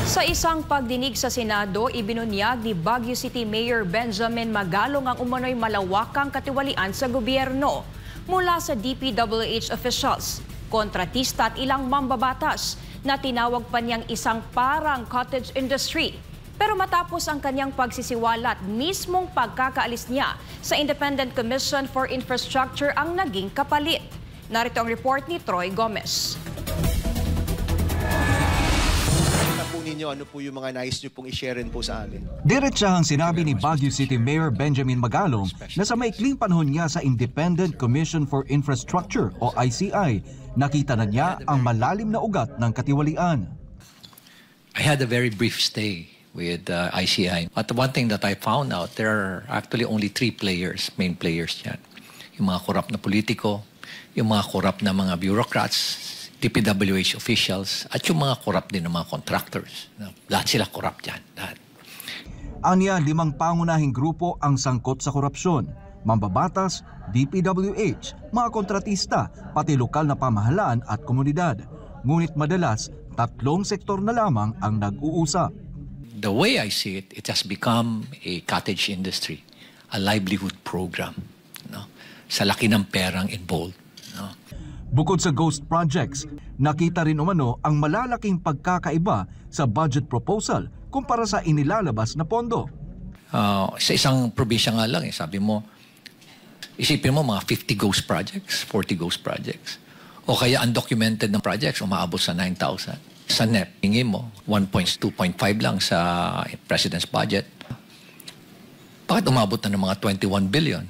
Sa isang pagdinig sa Senado, ibinunyag ni Baguio City Mayor Benjamin Magalong ang umano'y malawakang katiwalian sa gobyerno mula sa DPWH officials, kontratista at ilang mambabatas na tinawag pa niyang isang parang cottage industry. Pero matapos ang kanyang pagsisiwalat, mismong pagkakaalis niya sa Independent Commission for Infrastructure ang naging kapalit. Narito ang report ni Troy Gomez. Ano po yung mga nais nyo pong i-share rin po sa amin? Diretsahang sinabi ni Baguio City Mayor Benjamin Magalong na sa maikling panahon niya sa Independent Commission for Infrastructure o ICI, nakita na niya ang malalim na ugat ng katiwalian. I had a very brief stay with ICI. But one thing that I found out, there are actually only three players, main players yan. Yung mga korap na politiko, yung mga korap na mga bureaucrats, DPWH officials, at yung mga korap din ng mga contractors. Lahat sila korap dyan. Lahat. Anya, 5 pangunahing grupo ang sangkot sa korupsyon. Mambabatas, DPWH, mga kontratista, pati lokal na pamahalaan at komunidad. Ngunit madalas, 3 sektor na lamang ang nag-uusap. The way I see it, it has become a cottage industry, a livelihood program. No? Sa laki ng perang involved. No? Bukod sa ghost projects, nakita rin umano ang malalaking pagkakaiba sa budget proposal kumpara sa inilalabas na pondo. Sa isang probinsya nga lang, sabi mo, isipin mo mga 50 ghost projects, 40 ghost projects. O kaya undocumented na projects, umaabot sa 9,000. Sa NEP, hingin mo, 2.5 lang sa President's budget. Bakit umabot na ng mga 21 billion?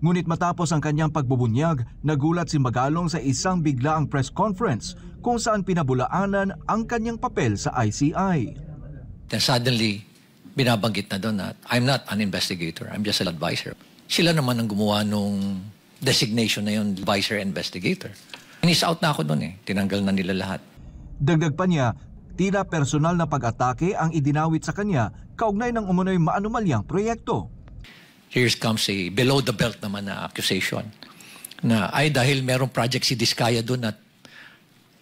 Ngunit matapos ang kanyang pagbubunyag, nagulat si Magalong sa isang biglaang press conference kung saan pinabulaanan ang kanyang papel sa ICI. Then suddenly, binabanggit na doon na I'm not an investigator, I'm just an advisor. Sila naman ang gumawa nung designation na yun, advisor investigator. Inis out na ako doon tinanggal na nila lahat. Dagdag pa niya, tila personal na pag-atake ang idinawit sa kanya kaugnay ng umunoy maanumalyang proyekto. Here comes a below-the-belt naman na accusation na ay dahil merong project si Diskaya doon at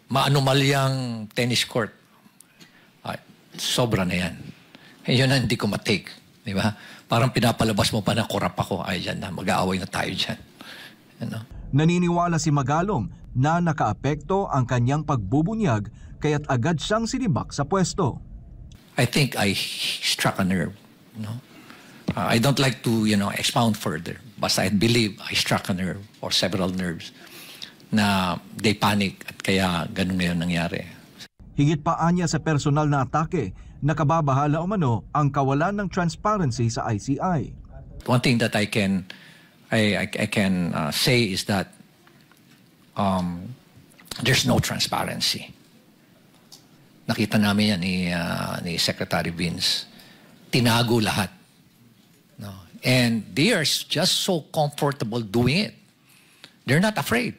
maanumalyang tennis court. Ay, sobra na yan. Yun na hindi ko matake. Di ba? Parang pinapalabas mo pa na korap ako. Ay, dyan na. Mag-aaway na tayo dyan. Ano? Naniniwala si Magalong na nakaapekto ang kanyang pagbubunyag kaya't agad siyang sinibak sa pwesto. I think I struck a nerve. No? I don't like to, expound further. Basta I believe I struck a nerve or several nerves na they panic at kaya ganun ngayon nangyari. Higit pa anya sa personal na atake, nakababahala umano ang kawalan ng transparency sa ICI. One thing that I can say is that there's no transparency. Nakita namin yan ni Secretary Vince. Tinago lahat. No. And they are just so comfortable doing it. They're not afraid.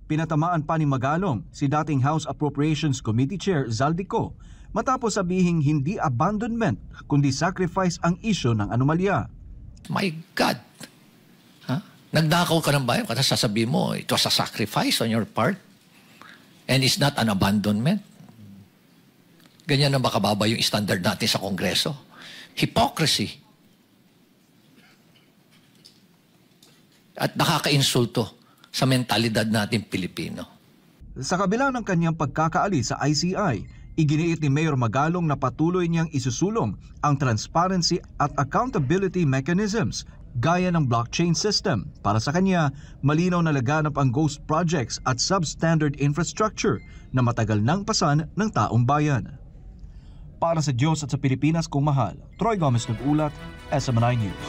Pinatamaan pa ni Magalong si dating House Appropriations Committee Chair Zaldico matapos sabihing hindi abandonment kundi sacrifice ang isyu ng anomalya. My God! Nagdakaw ka ng bayan kasi sasabihin mo it was a sacrifice on your part and it's not an abandonment. Ganyan na makababa yung standard natin sa Kongreso. Hypocrisy. At nakaka-insulto sa mentalidad natin Pilipino. Sa kabila ng kanyang pagkakaalis sa ICI, iginiit ni Mayor Magalong na patuloy niyang isusulong ang transparency at accountability mechanisms gaya ng blockchain system. Para sa kanya, malinaw na laganap ang ghost projects at substandard infrastructure na matagal nang pasan ng taong bayan. Para sa Diyos at sa Pilipinas kung mahal, Troy Gomez nag-ulat, SMNI News.